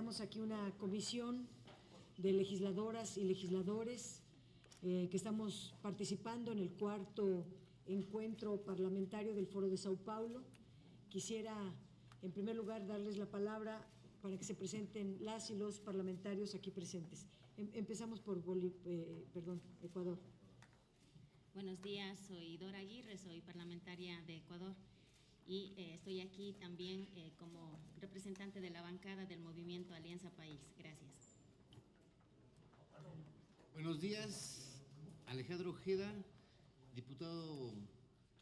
Tenemos aquí una comisión de legisladoras y legisladores que estamos participando en el cuarto encuentro parlamentario del Foro de Sao Paulo. Quisiera, en primer lugar, darles la palabra para que se presenten las y los parlamentarios aquí presentes. Empezamos por Ecuador. Buenos días, soy Dora Aguirre, soy parlamentaria de Ecuador y estoy aquí también como representante de la bancada del movimiento Alianza País. Gracias. Buenos días, Alejandro Ojeda, diputado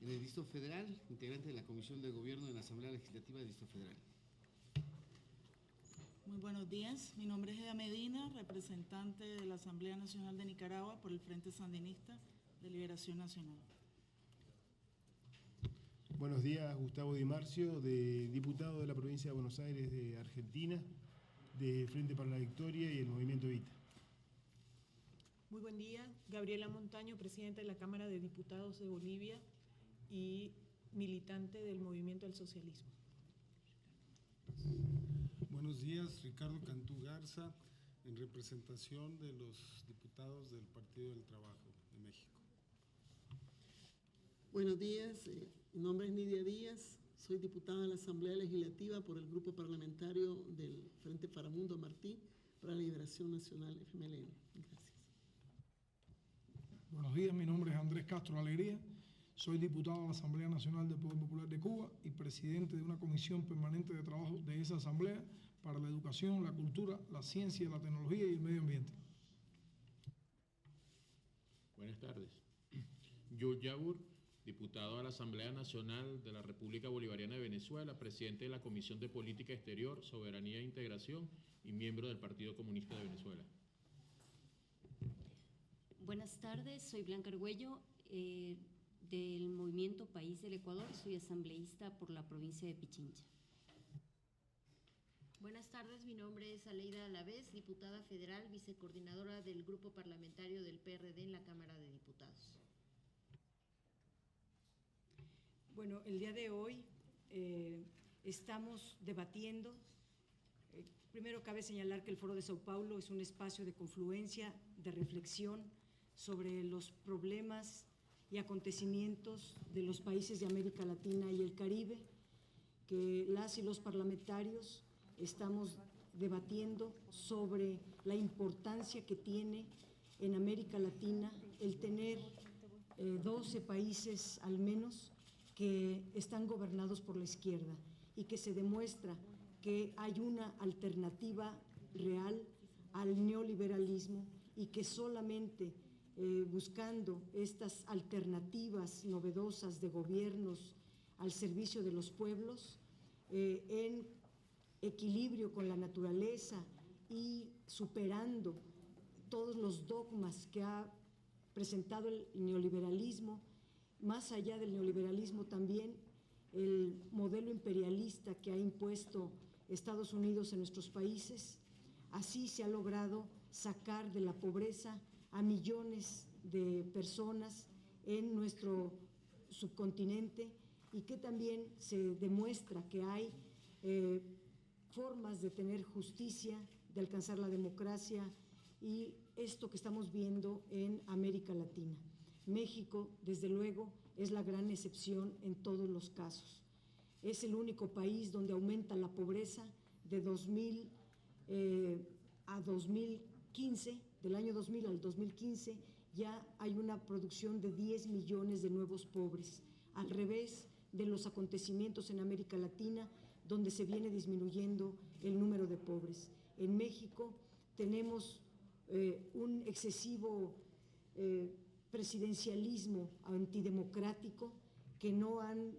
en el Distrito Federal, integrante de la Comisión de Gobierno de la Asamblea Legislativa del Distrito Federal. Muy buenos días, mi nombre es Eda Medina, representante de la Asamblea Nacional de Nicaragua por el Frente Sandinista de Liberación Nacional. Buenos días, Gustavo Di Marcio, diputado de la provincia de Buenos Aires de Argentina, de Frente para la Victoria y el Movimiento Evita. Muy buen día, Gabriela Montaño, presidenta de la Cámara de Diputados de Bolivia y militante del Movimiento al Socialismo. Buenos días, Ricardo Cantú Garza, en representación de los diputados del Partido del Trabajo de México. Buenos días, mi nombre es Nidia Díaz, soy diputada de la Asamblea Legislativa por el grupo parlamentario del Frente Faramundo Martí para la Liberación Nacional FMLN. Gracias. Buenos días, mi nombre es Andrés Castro Alegría, soy diputado de la Asamblea Nacional del Poder Popular de Cuba y presidente de una comisión permanente de trabajo de esa asamblea para la educación, la cultura, la ciencia, la tecnología y el medio ambiente. Buenas tardes. Yul Yabur, diputado a la Asamblea Nacional de la República Bolivariana de Venezuela, presidente de la Comisión de Política Exterior, Soberanía e Integración y miembro del Partido Comunista de Venezuela. Buenas tardes, soy Blanca Argüello, del Movimiento País del Ecuador, soy asambleísta por la provincia de Pichincha. Buenas tardes, mi nombre es Aleida Alavés, diputada federal, vicecoordinadora del Grupo Parlamentario del PRD en la Cámara de Diputados. Bueno, el día de hoy estamos debatiendo. Primero cabe señalar que el Foro de Sao Paulo es un espacio de confluencia, de reflexión sobre los problemas y acontecimientos de los países de América Latina y el Caribe, que las y los parlamentarios estamos debatiendo sobre la importancia que tiene en América Latina el tener 12 países al menos que están gobernados por la izquierda y que se demuestra que hay una alternativa real al neoliberalismo y que solamente buscando estas alternativas novedosas de gobiernos al servicio de los pueblos, en equilibrio con la naturaleza y superando todos los dogmas que ha presentado el neoliberalismo, más allá del neoliberalismo también el modelo imperialista que ha impuesto Estados Unidos en nuestros países. Así se ha logrado sacar de la pobreza a millones de personas en nuestro subcontinente y que también se demuestra que hay formas de tener justicia, de alcanzar la democracia y esto que estamos viendo en América Latina. México, desde luego, es la gran excepción en todos los casos. Es el único país donde aumenta la pobreza de 2000 a 2015, del año 2000 al 2015, ya hay una producción de 10 millones de nuevos pobres, al revés de los acontecimientos en América Latina, donde se viene disminuyendo el número de pobres. En México tenemos un excesivo presidencialismo antidemocrático que no han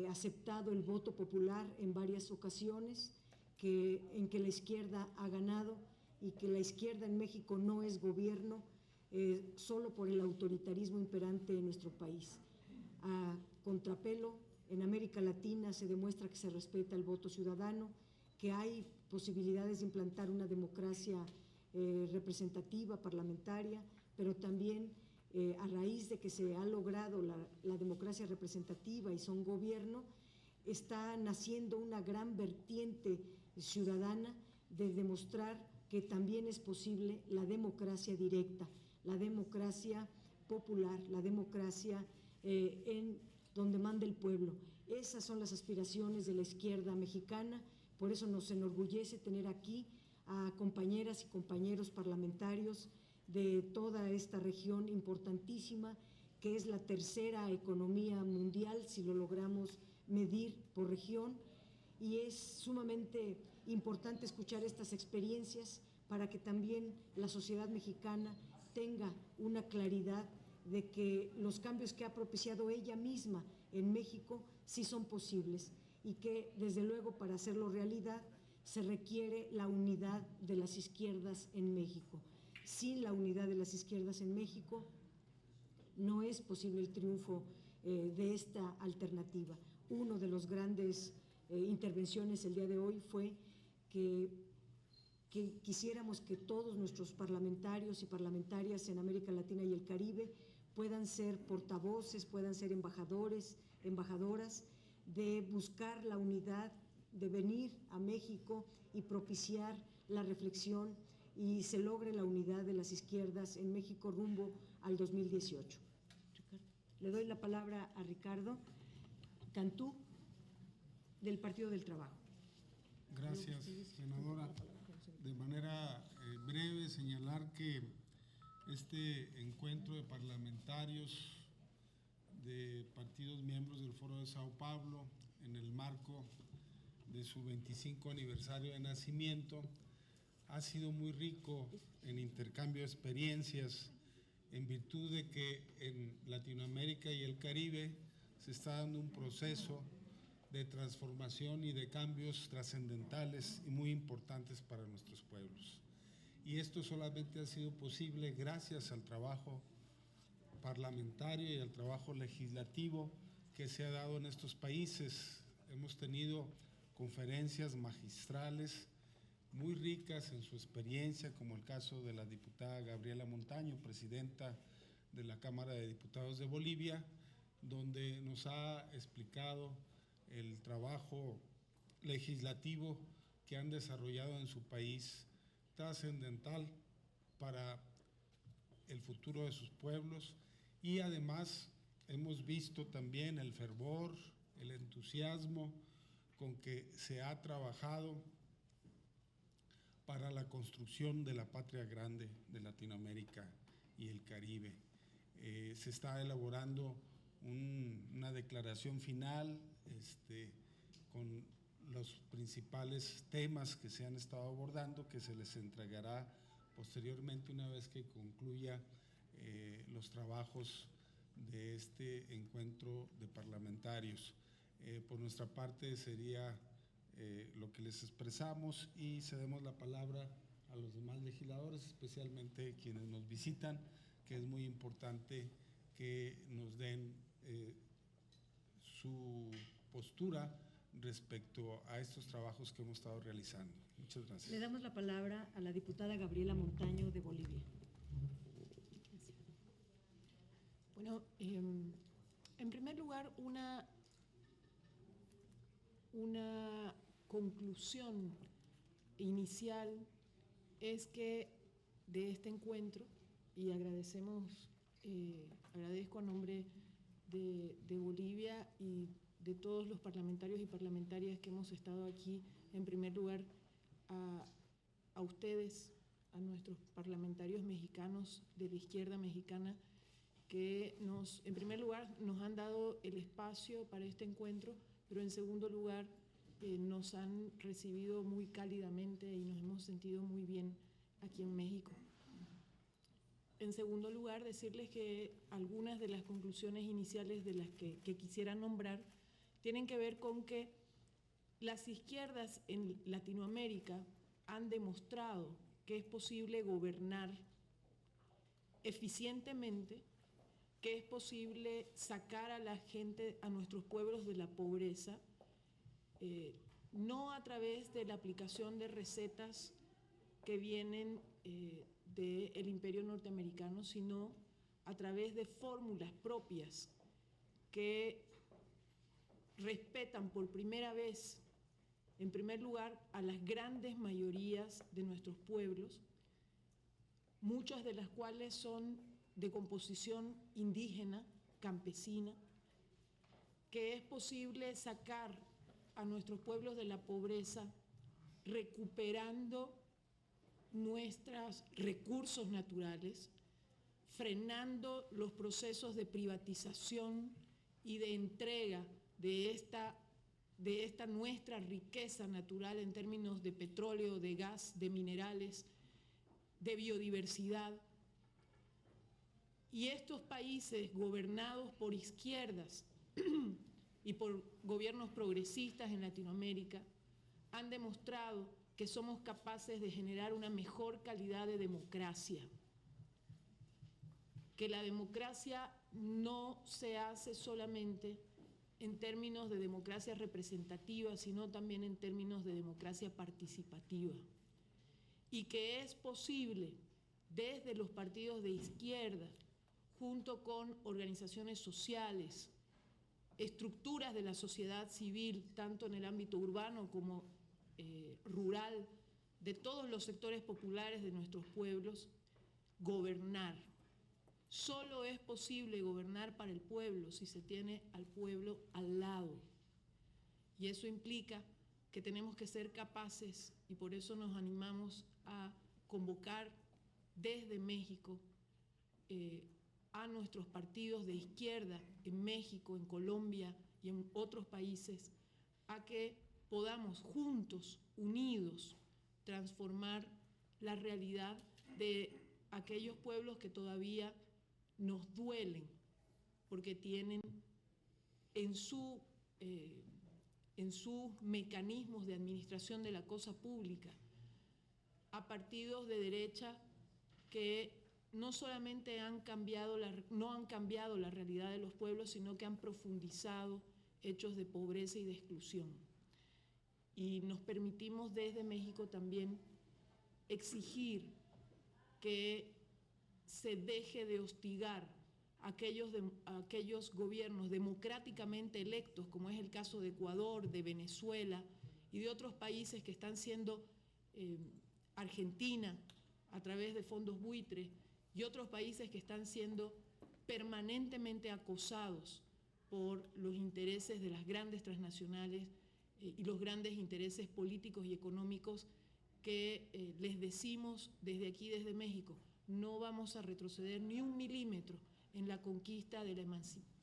aceptado el voto popular en varias ocasiones, en que la izquierda ha ganado y que la izquierda en México no es gobierno solo por el autoritarismo imperante en nuestro país. A contrapelo, en América Latina se demuestra que se respeta el voto ciudadano, que hay posibilidades de implantar una democracia representativa, parlamentaria, pero también a raíz de que se ha logrado la democracia representativa y son gobierno, está naciendo una gran vertiente ciudadana de demostrar que también es posible la democracia directa, la democracia popular, la democracia en donde manda el pueblo. Esas son las aspiraciones de la izquierda mexicana, por eso nos enorgullece tener aquí a compañeras y compañeros parlamentarios de toda esta región importantísima, que es la tercera economía mundial, si lo logramos medir por región, y es sumamente importante escuchar estas experiencias para que también la sociedad mexicana tenga una claridad de que los cambios que ha propiciado ella misma en México sí son posibles y que, desde luego, para hacerlo realidad se requiere la unidad de las izquierdas en México. Sin la unidad de las izquierdas en México no es posible el triunfo de esta alternativa. Uno de los grandes intervenciones el día de hoy fue que quisiéramos que todos nuestros parlamentarios y parlamentarias en América Latina y el Caribe puedan ser portavoces, puedan ser embajadores, embajadoras, de buscar la unidad, de venir a México y propiciar la reflexión y se logre la unidad de las izquierdas en México rumbo al 2018. Le doy la palabra a Ricardo Cantú, del Partido del Trabajo. Gracias, senadora. De manera breve, señalar que este encuentro de parlamentarios de partidos miembros del Foro de Sao Paulo, en el marco de su 25 aniversario de nacimiento, ha sido muy rico en intercambio de experiencias, en virtud de que en Latinoamérica y el Caribe se está dando un proceso de transformación y de cambios trascendentales y muy importantes para nuestros pueblos. Y esto solamente ha sido posible gracias al trabajo parlamentario y al trabajo legislativo que se ha dado en estos países. Hemos tenido conferencias magistrales muy ricas en su experiencia, como el caso de la diputada Gabriela Montaño, presidenta de la Cámara de Diputados de Bolivia, donde nos ha explicado el trabajo legislativo que han desarrollado en su país, trascendental para el futuro de sus pueblos, y además hemos visto también el fervor, el entusiasmo con que se ha trabajado para la construcción de la patria grande de Latinoamérica y el Caribe. Se está elaborando una declaración final con los principales temas que se han estado abordando, que se les entregará posteriormente una vez que concluya los trabajos de este encuentro de parlamentarios. Por nuestra parte sería lo que les expresamos y cedemos la palabra a los demás legisladores, especialmente quienes nos visitan, que es muy importante que nos den su postura respecto a estos trabajos que hemos estado realizando. Muchas gracias. Le damos la palabra a la diputada Gabriela Montaño, de Bolivia. Bueno, en primer lugar, una conclusión inicial es que de este encuentro, y agradezco a nombre de Bolivia y de todos los parlamentarios y parlamentarias que hemos estado aquí, en primer lugar a ustedes, a nuestros parlamentarios mexicanos de la izquierda mexicana, que en primer lugar nos han dado el espacio para este encuentro, pero en segundo lugar nos han recibido muy cálidamente y nos hemos sentido muy bien aquí en México. En segundo lugar, decirles que algunas de las conclusiones iniciales de las que quisiera nombrar tienen que ver con que las izquierdas en Latinoamérica han demostrado que es posible gobernar eficientemente, que es posible sacar a la gente, a nuestros pueblos de la pobreza, no a través de la aplicación de recetas que vienen del imperio norteamericano, sino a través de fórmulas propias que respetan por primera vez en primer lugar, a las grandes mayorías de nuestros pueblos, muchas de las cuales son de composición indígena, campesina, que es posible sacar a nuestros pueblos de la pobreza recuperando nuestros recursos naturales, frenando los procesos de privatización y de entrega de esta nuestra riqueza natural en términos de petróleo, de gas, de minerales, de biodiversidad. Y estos países gobernados por izquierdas y por gobiernos progresistas en Latinoamérica han demostrado que somos capaces de generar una mejor calidad de democracia, que la democracia no se hace solamente en términos de democracia representativa, sino también en términos de democracia participativa, y que es posible desde los partidos de izquierda, junto con organizaciones sociales, estructuras de la sociedad civil, tanto en el ámbito urbano como rural, de todos los sectores populares de nuestros pueblos, gobernar. Solo es posible gobernar para el pueblo si se tiene al pueblo al lado. Y eso implica que tenemos que ser capaces, y por eso nos animamos a convocar desde México a nuestros partidos de izquierda en México, en Colombia y en otros países, a que podamos juntos, unidos, transformar la realidad de aquellos pueblos que todavía nos duelen, porque tienen en sus mecanismos de administración de la cosa pública a partidos de derecha que no solamente no han cambiado la realidad de los pueblos, sino que han profundizado hechos de pobreza y de exclusión. Y nos permitimos desde México también exigir que se deje de hostigar a aquellos gobiernos democráticamente electos, como es el caso de Ecuador, de Venezuela y de otros países que están siendo Argentina a través de fondos buitres, y otros países que están siendo permanentemente acosados por los intereses de las grandes transnacionales y los grandes intereses políticos y económicos que les decimos desde aquí, desde México, no vamos a retroceder ni un milímetro en la conquista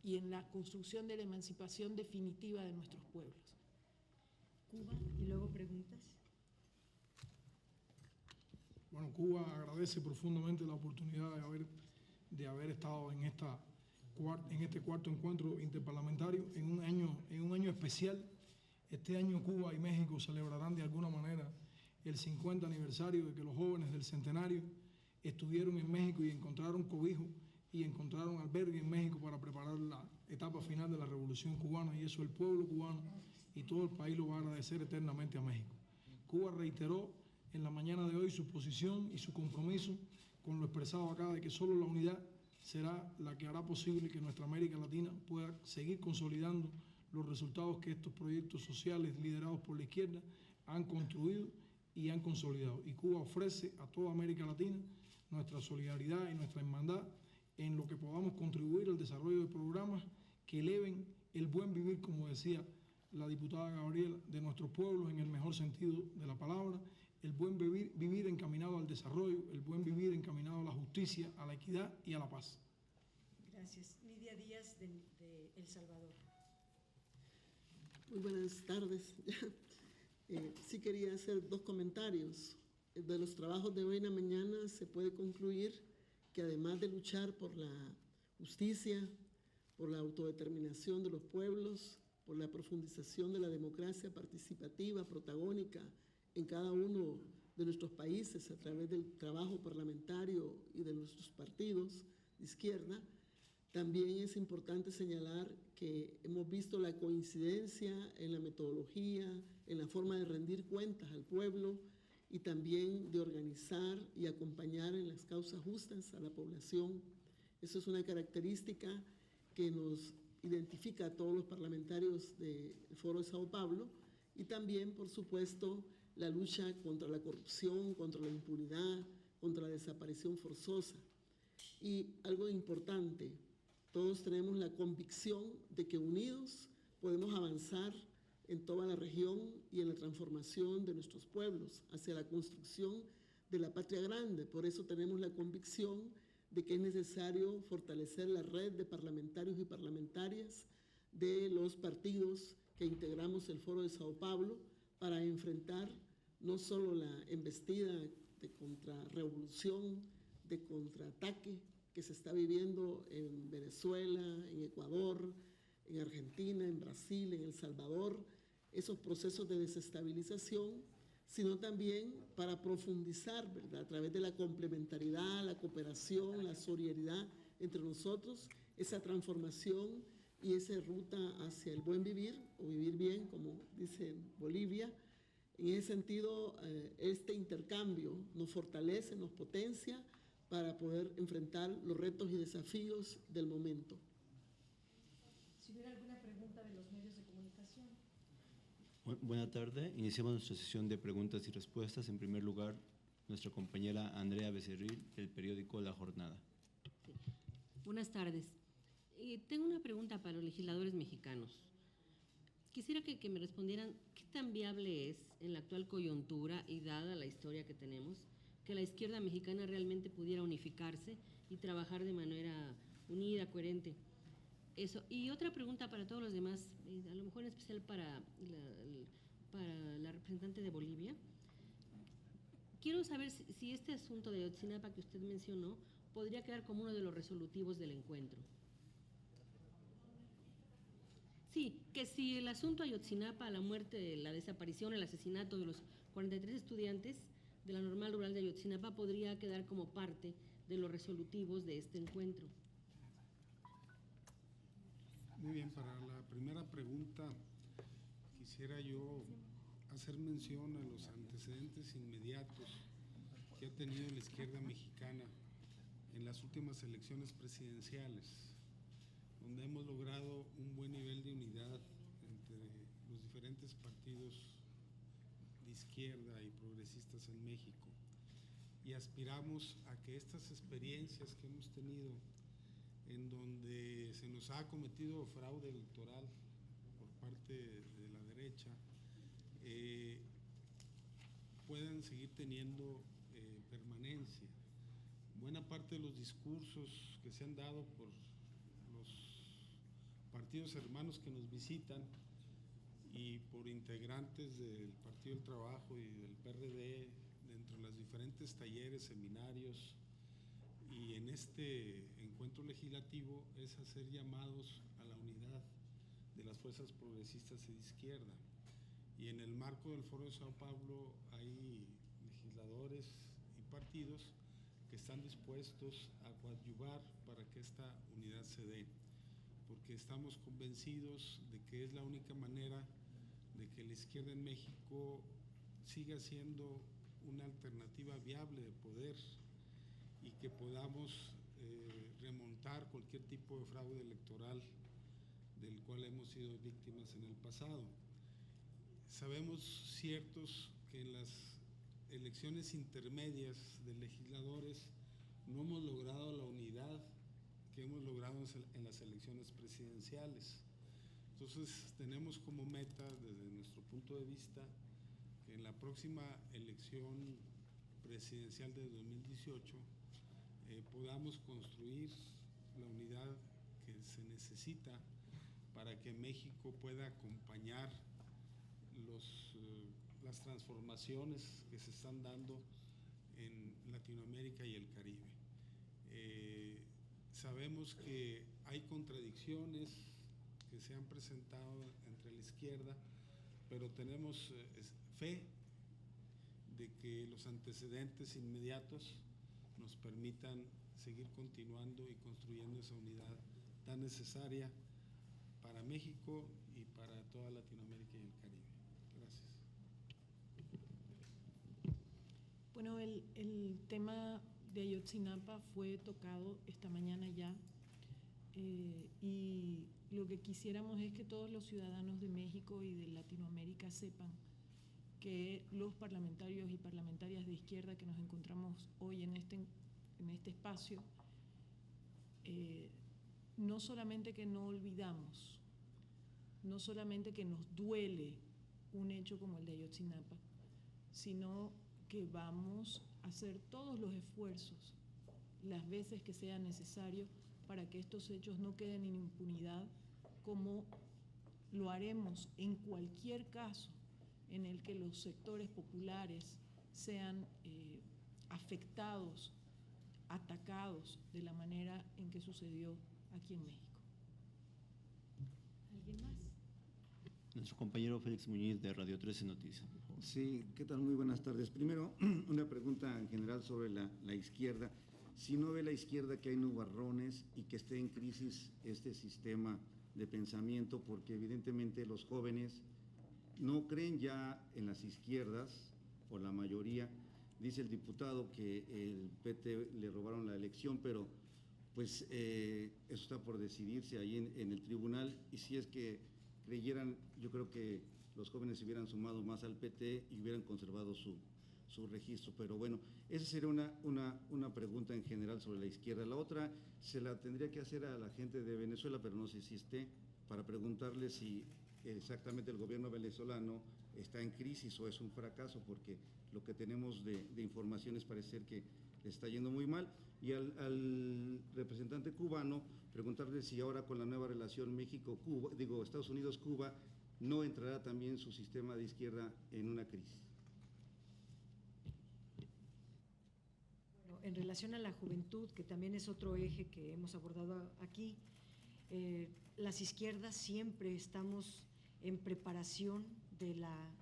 y en la construcción de la emancipación definitiva de nuestros pueblos. Cuba, y luego preguntas. Bueno, Cuba agradece profundamente la oportunidad de haber estado en este cuarto encuentro interparlamentario en un año especial. Este año Cuba y México celebrarán de alguna manera el 50 aniversario de que los jóvenes del centenario estuvieron en México y encontraron cobijo y encontraron albergue en México para preparar la etapa final de la Revolución Cubana, y eso el pueblo cubano y todo el país lo va a agradecer eternamente a México. Cuba reiteró en la mañana de hoy su posición y su compromiso con lo expresado acá de que solo la unidad será la que hará posible que nuestra América Latina pueda seguir consolidando los resultados que estos proyectos sociales liderados por la izquierda han construido y han consolidado. Y Cuba ofrece a toda América Latina nuestra solidaridad y nuestra hermandad en lo que podamos contribuir al desarrollo de programas que eleven el buen vivir, como decía la diputada Gabriela, de nuestros pueblos en el mejor sentido de la palabra, el buen vivir encaminado al desarrollo, el buen vivir encaminado a la justicia, a la equidad y a la paz. Gracias. Nidia Díaz, de El Salvador. Muy buenas tardes. Sí quería hacer dos comentarios. De los trabajos de hoy en la mañana se puede concluir que además de luchar por la justicia, por la autodeterminación de los pueblos, por la profundización de la democracia participativa, protagónica en cada uno de nuestros países a través del trabajo parlamentario y de nuestros partidos de izquierda, también es importante señalar que hemos visto la coincidencia en la metodología, en la forma de rendir cuentas al pueblo y también de organizar y acompañar en las causas justas a la población. Eso es una característica que nos identifica a todos los parlamentarios del Foro de Sao Paulo, Y también, por supuesto, la lucha contra la corrupción, contra la impunidad, contra la desaparición forzosa. Y algo importante, todos tenemos la convicción de que unidos podemos avanzar en toda la región y en la transformación de nuestros pueblos hacia la construcción de la patria grande. Por eso tenemos la convicción de que es necesario fortalecer la red de parlamentarios y parlamentarias de los partidos que integramos el Foro de Sao Paulo para enfrentar no solo la embestida de contrarrevolución, de contraataque que se está viviendo en Venezuela, en Ecuador, en Argentina, en Brasil, en El Salvador, esos procesos de desestabilización, sino también para profundizar, ¿verdad?, a través de la complementariedad, la cooperación, la solidaridad entre nosotros, esa transformación y esa ruta hacia el buen vivir o vivir bien, como dice Bolivia. En ese sentido, este intercambio nos fortalece, nos potencia para poder enfrentar los retos y desafíos del momento. Si hubiera alguna pregunta de los medios de comunicación. Buenas tardes. Iniciamos nuestra sesión de preguntas y respuestas. En primer lugar, nuestra compañera Andrea Becerril, del periódico La Jornada. Sí. Buenas tardes. Tengo una pregunta para los legisladores mexicanos. Quisiera que me respondieran qué tan viable es en la actual coyuntura y dada la historia que tenemos, que la izquierda mexicana realmente pudiera unificarse y trabajar de manera unida, coherente. Eso. Y otra pregunta para todos los demás, a lo mejor en especial para la representante de Bolivia. Quiero saber si este asunto de Ayotzinapa que usted mencionó podría quedar como uno de los resolutivos del encuentro. Sí, que si el asunto Ayotzinapa, la muerte, la desaparición, el asesinato de los 43 estudiantes de la Normal Rural de Ayotzinapa podría quedar como parte de los resolutivos de este encuentro. Muy bien, para la primera pregunta quisiera yo hacer mención a los antecedentes inmediatos que ha tenido la izquierda mexicana en las últimas elecciones presidenciales, donde hemos logrado un buen nivel de unidad entre los diferentes partidos de izquierda y progresistas en México. Y aspiramos a que estas experiencias que hemos tenido, en donde se nos ha cometido fraude electoral por parte de la derecha, puedan seguir teniendo permanencia. Buena parte de los discursos que se han dado por los partidos hermanos que nos visitan y por integrantes del Partido del Trabajo y del PRD, dentro de los diferentes talleres, seminarios, y en este encuentro legislativo es hacer llamados a la unidad de las fuerzas progresistas y de izquierda. Y en el marco del Foro de Sao Paulo hay legisladores y partidos que están dispuestos a coadyuvar para que esta unidad se dé, porque estamos convencidos de que es la única manera de que la izquierda en México siga siendo una alternativa viable de poder y que podamos remontar cualquier tipo de fraude electoral del cual hemos sido víctimas en el pasado. Sabemos ciertos que en las elecciones intermedias de legisladores no hemos logrado la unidad que hemos logrado en las elecciones presidenciales. Entonces tenemos como meta, desde nuestro punto de vista, que en la próxima elección presidencial de 2018 podamos construir la unidad que se necesita para que México pueda acompañar las transformaciones que se están dando en Latinoamérica y el Caribe. Sabemos que hay contradicciones que se han presentado entre la izquierda, pero tenemos fe de que los antecedentes inmediatos nos permitan seguir continuando y construyendo esa unidad tan necesaria para México y para toda Latinoamérica y el Caribe. Gracias. Bueno, el tema de Ayotzinapa fue tocado esta mañana ya y lo que quisiéramos es que todos los ciudadanos de México y de Latinoamérica sepan que los parlamentarios y parlamentarias de izquierda que nos encontramos hoy en este espacio, no solamente que no olvidamos, no solamente que nos duele un hecho como el de Ayotzinapa, sino que vamos a hacer todos los esfuerzos, las veces que sea necesario, para que estos hechos no queden en impunidad, como lo haremos en cualquier caso en el que los sectores populares sean afectados, atacados de la manera en que sucedió aquí en México. ¿Alguien más? Nuestro compañero Félix Muñiz de Radio 13 Noticias. Sí, ¿qué tal? Muy buenas tardes. Primero, una pregunta en general sobre la izquierda. Si no ve la izquierda que hay nubarrones y que esté en crisis este sistema de pensamiento, porque evidentemente los jóvenes no creen ya en las izquierdas, o la mayoría. Dice el diputado que el PT le robaron la elección, pero pues eso está por decidirse ahí en el tribunal, y si es que creyeran, yo creo que los jóvenes se hubieran sumado más al PT y hubieran conservado su registro. Pero bueno, esa sería una pregunta en general sobre la izquierda. La otra se la tendría que hacer a la gente de Venezuela, pero no sé si esté, para preguntarle si exactamente el gobierno venezolano está en crisis o es un fracaso, porque lo que tenemos de informaciones parece ser que le está yendo muy mal. Y al representante cubano, preguntarle si ahora con la nueva relación México-Cuba, Estados Unidos-Cuba, no entrará también su sistema de izquierda en una crisis. Bueno, en relación a la juventud, que también es otro eje que hemos abordado aquí, las izquierdas siempre estamos en preparación de la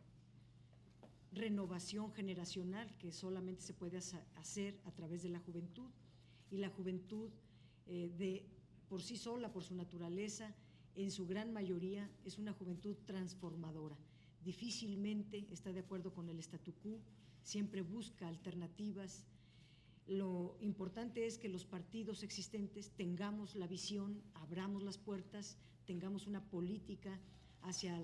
renovación generacional que solamente se puede hacer a través de la juventud, y la juventud por sí sola, por su naturaleza, en su gran mayoría es una juventud transformadora. Difícilmente está de acuerdo con el statu quo, siempre busca alternativas. Lo importante es que los partidos existentes tengamos la visión, abramos las puertas, tengamos una política hacia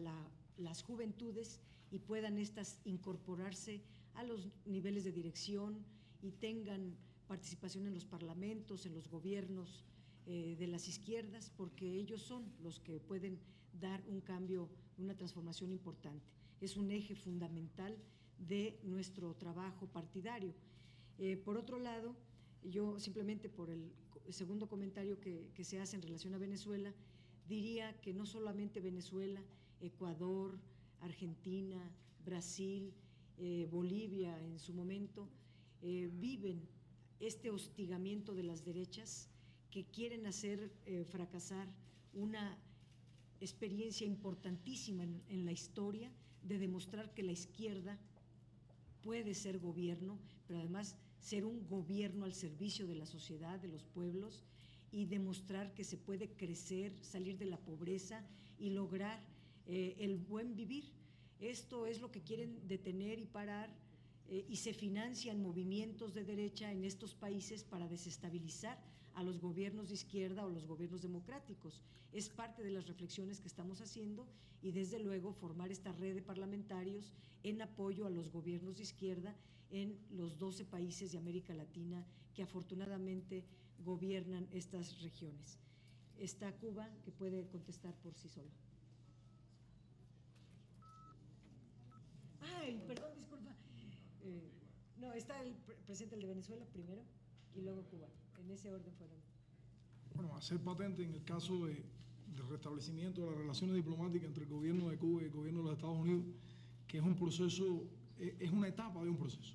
las juventudes y puedan estas incorporarse a los niveles de dirección y tengan participación en los parlamentos, en los gobiernos de las izquierdas, porque ellos son los que pueden dar un cambio, una transformación importante. Es un eje fundamental de nuestro trabajo partidario. Por otro lado, yo simplemente por el segundo comentario que se hace en relación a Venezuela, diría que no solamente Venezuela, Ecuador, Argentina, Brasil, Bolivia en su momento, viven este hostigamiento de las derechas que quieren hacer fracasar una experiencia importantísima en la historia de demostrar que la izquierda puede ser gobierno, pero además ser un gobierno al servicio de la sociedad, de los pueblos, y demostrar que se puede crecer, salir de la pobreza y lograr el buen vivir. Esto es lo que quieren detener y parar, y se financian movimientos de derecha en estos países para desestabilizar a los gobiernos de izquierda o los gobiernos democráticos. Es parte de las reflexiones que estamos haciendo, y desde luego formar esta red de parlamentarios en apoyo a los gobiernos de izquierda en los 12 países de América Latina que afortunadamente gobiernan estas regiones. Está Cuba, que puede contestar por sí sola. Ay, perdón, disculpa. No, está el presidente de Venezuela primero y luego Cuba. En ese orden fueron. Bueno, hacer patente en el caso de restablecimiento de las relaciones diplomáticas entre el gobierno de Cuba y el gobierno de los Estados Unidos, que es un proceso, es una etapa de un proceso,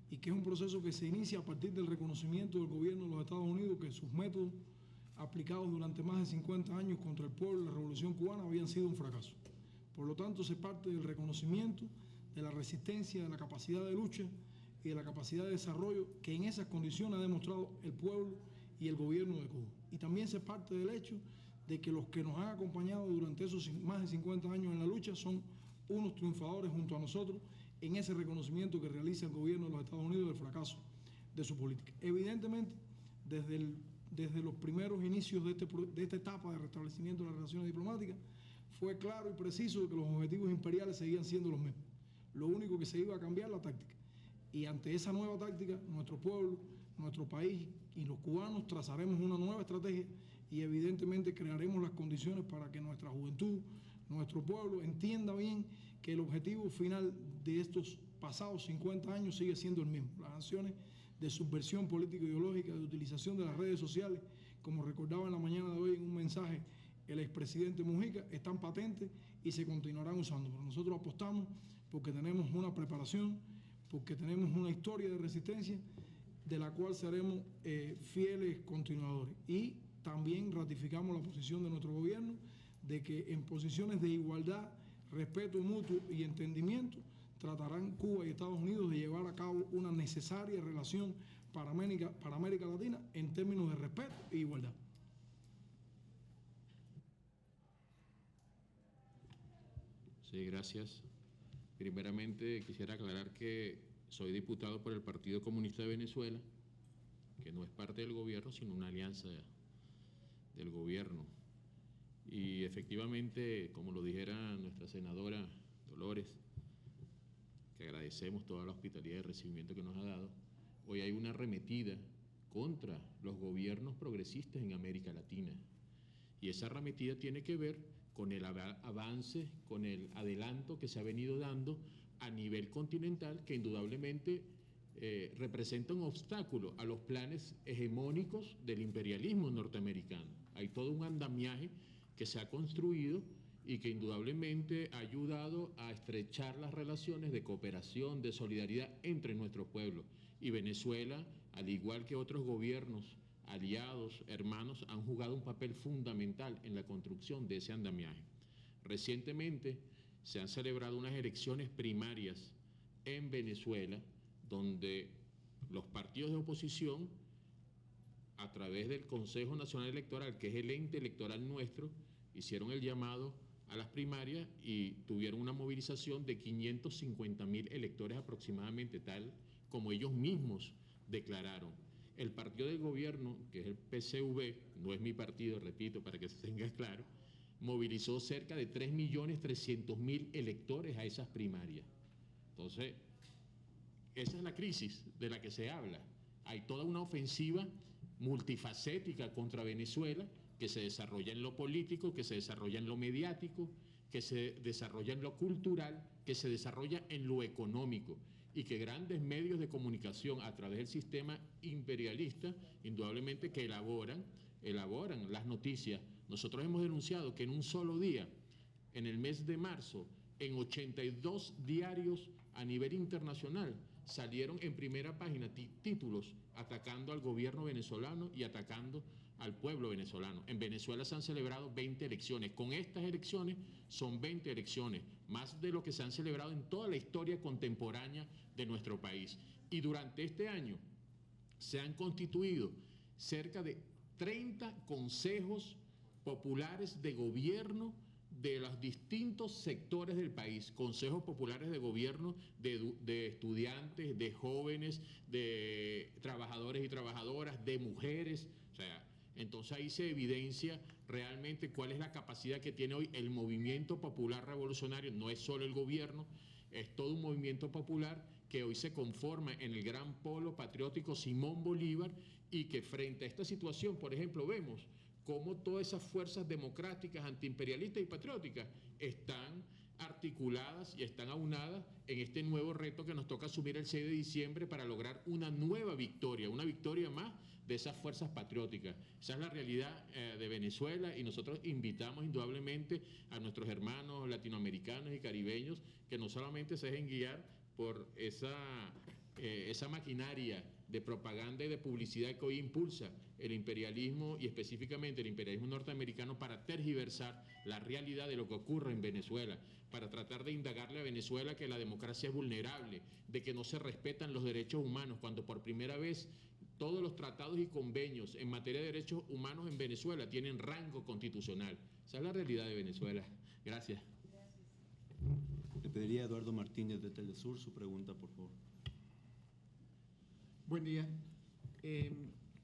y que es un proceso que se inicia a partir del reconocimiento del gobierno de los Estados Unidos que sus métodos aplicados durante más de 50 años contra el pueblo de la Revolución Cubana habían sido un fracaso. Por lo tanto, se parte del reconocimiento de la resistencia, de la capacidad de lucha y de la capacidad de desarrollo que en esas condiciones ha demostrado el pueblo y el gobierno de Cuba. Y también se parte del hecho de que los que nos han acompañado durante esos más de 50 años en la lucha son unos triunfadores junto a nosotros en ese reconocimiento que realiza el gobierno de los Estados Unidos del fracaso de su política. Evidentemente, desde desde los primeros inicios de esta etapa de restablecimiento de las relaciones diplomáticas, fue claro y preciso de que los objetivos imperiales seguían siendo los mismos. Lo único que se iba a cambiar la táctica. Y ante esa nueva táctica, nuestro pueblo, nuestro país y los cubanos trazaremos una nueva estrategia y evidentemente crearemos las condiciones para que nuestra juventud, nuestro pueblo entienda bien que el objetivo final de estos pasados 50 años sigue siendo el mismo. Las acciones de subversión político-ideológica, de utilización de las redes sociales, como recordaba en la mañana de hoy en un mensaje el expresidente Mujica, están patentes y se continuarán usando. Pero nosotros apostamos porque tenemos una preparación, porque tenemos una historia de resistencia de la cual seremos fieles continuadores. Y también ratificamos la posición de nuestro gobierno de que en posiciones de igualdad, respeto mutuo y entendimiento tratarán Cuba y Estados Unidos de llevar a cabo una necesaria relación para América Latina en términos de respeto e igualdad. Sí, gracias. Primeramente quisiera aclarar que soy diputado por el Partido Comunista de Venezuela, que no es parte del gobierno, sino una alianza del gobierno. Y efectivamente, como lo dijera nuestra senadora Dolores, que agradecemos toda la hospitalidad y recibimiento que nos ha dado, hoy hay una arremetida contra los gobiernos progresistas en América Latina. Y esa arremetida tiene que ver con el avance, con el adelanto que se ha venido dando a nivel continental, que indudablemente representa un obstáculo a los planes hegemónicos del imperialismo norteamericano. Hay todo un andamiaje que se ha construido y que indudablemente ha ayudado a estrechar las relaciones de cooperación, de solidaridad entre nuestros pueblos. Y Venezuela, al igual que otros gobiernos aliados, hermanos, han jugado un papel fundamental en la construcción de ese andamiaje. Recientemente se han celebrado unas elecciones primarias en Venezuela, donde los partidos de oposición, a través del Consejo Nacional Electoral, que es el ente electoral nuestro, hicieron el llamado a las primarias y tuvieron una movilización de 550.000 electores aproximadamente, tal como ellos mismos declararon. El partido del gobierno, que es el PCV, no es mi partido, repito, para que se tenga claro, movilizó cerca de 3.300.000 electores a esas primarias. Entonces, esa es la crisis de la que se habla. Hay toda una ofensiva multifacética contra Venezuela que se desarrolla en lo político, que se desarrolla en lo mediático, que se desarrolla en lo cultural, que se desarrolla en lo económico, y que grandes medios de comunicación a través del sistema imperialista, indudablemente que elaboran las noticias. Nosotros hemos denunciado que en un solo día, en el mes de marzo, en 82 diarios a nivel internacional, salieron en primera página títulos atacando al gobierno venezolano y atacando al pueblo venezolano. En Venezuela se han celebrado 20 elecciones. Con estas elecciones son 20 elecciones, más de lo que se han celebrado en toda la historia contemporánea de nuestro país. Y durante este año se han constituido cerca de 30 consejos populares de gobierno de los distintos sectores del país, consejos populares de gobierno de estudiantes, de jóvenes, de trabajadores y trabajadoras, de mujeres. O sea, entonces ahí se evidencia realmente cuál es la capacidad que tiene hoy el movimiento popular revolucionario. No es solo el gobierno, es todo un movimiento popular que hoy se conforma en el gran polo patriótico Simón Bolívar, y que frente a esta situación, por ejemplo, vemos cómo todas esas fuerzas democráticas, antiimperialistas y patrióticas están articuladas y están aunadas en este nuevo reto que nos toca asumir el 6 de diciembre para lograr una nueva victoria, una victoria más de esas fuerzas patrióticas. Esa es la realidad de Venezuela, y nosotros invitamos indudablemente a nuestros hermanos latinoamericanos y caribeños que no solamente se dejen guiar por esa maquinaria de propaganda y de publicidad que hoy impulsa el imperialismo, y específicamente el imperialismo norteamericano, para tergiversar la realidad de lo que ocurre en Venezuela, para tratar de indagarle a Venezuela que la democracia es vulnerable, de que no se respetan los derechos humanos, cuando por primera vez todos los tratados y convenios en materia de derechos humanos en Venezuela tienen rango constitucional. Esa es la realidad de Venezuela. Gracias. Le pediría a Eduardo Martínez de Telesur su pregunta, por favor. Buen día.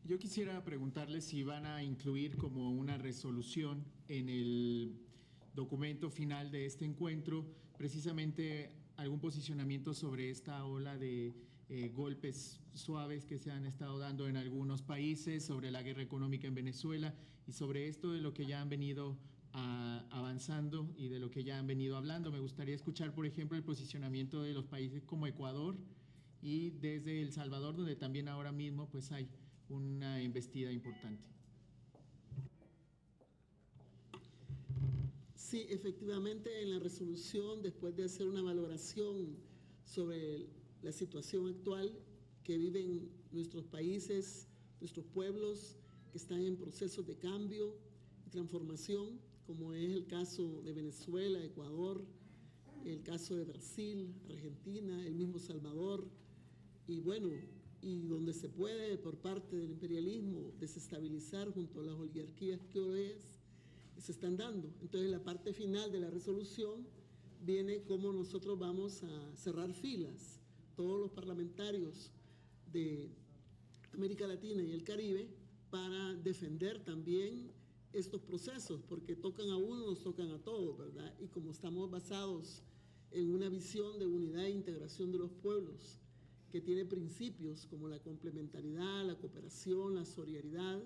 Yo quisiera preguntarle si van a incluir como una resolución en el documento final de este encuentro precisamente algún posicionamiento sobre esta ola de golpes suaves que se han estado dando en algunos países, sobre la guerra económica en Venezuela y sobre esto de lo que ya han venido avanzando y de lo que ya han venido hablando. Me gustaría escuchar, por ejemplo, el posicionamiento de los países como Ecuador y desde El Salvador, donde también ahora mismo pues hay una embestida importante. Sí, efectivamente, en la resolución, después de hacer una valoración sobre la situación actual que viven nuestros países, nuestros pueblos, que están en procesos de cambio y transformación, como es el caso de Venezuela, Ecuador, el caso de Brasil, Argentina, el mismo Salvador, y bueno, y donde se puede por parte del imperialismo desestabilizar junto a las oligarquías que hoy se están dando. Entonces la parte final de la resolución viene cómo nosotros vamos a cerrar filas, todos los parlamentarios de América Latina y el Caribe, para defender también estos procesos, porque tocan a uno, nos tocan a todos, ¿verdad? Y como estamos basados en una visión de unidad e integración de los pueblos, que tiene principios como la complementariedad, la cooperación, la solidaridad,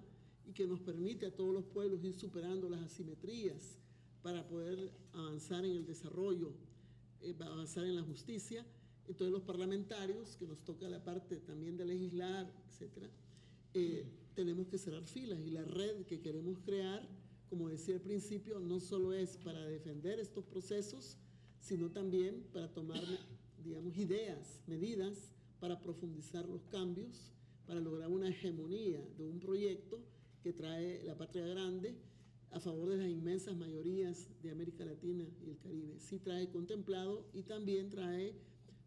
y que nos permite a todos los pueblos ir superando las asimetrías para poder avanzar en el desarrollo, avanzar en la justicia. Entonces los parlamentarios, que nos toca la parte también de legislar, etcétera, tenemos que cerrar filas, y la red que queremos crear, como decía al principio, no solo es para defender estos procesos, sino también para tomar, digamos, ideas, medidas para profundizar los cambios, para lograr una hegemonía de un proyecto que trae la patria grande a favor de las inmensas mayorías de América Latina y el Caribe. Sí trae contemplado y también trae